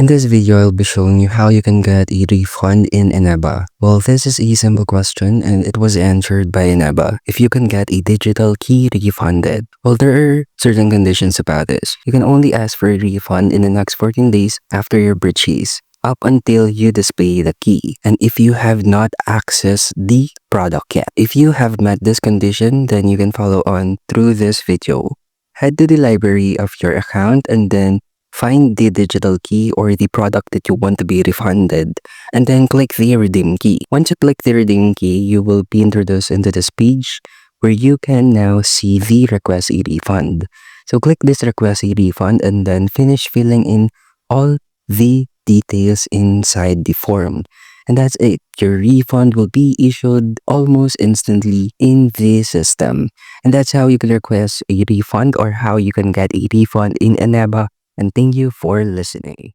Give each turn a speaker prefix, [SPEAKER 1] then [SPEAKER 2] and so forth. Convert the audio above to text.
[SPEAKER 1] In this video, I'll be showing you how you can get a refund in Eneba. Well, this is a simple question and it was answered by Eneba. If you can get a digital key refunded. Well, there are certain conditions about this. You can only ask for a refund in the next 14 days after your purchase, up until you display the key, and if you have not accessed the product yet. If you have met this condition, then you can follow on through this video. Head to the library of your account and then find the digital key or the product that you want to be refunded, and then click the redeem key. Once you click the redeem key, you will be introduced into this page where you can now see the request a refund. So click this request a refund and then finish filling in all the details inside the form. And that's it. Your refund will be issued almost instantly in the system. And that's how you can request a refund or how you can get a refund in Eneba. And thank you for listening.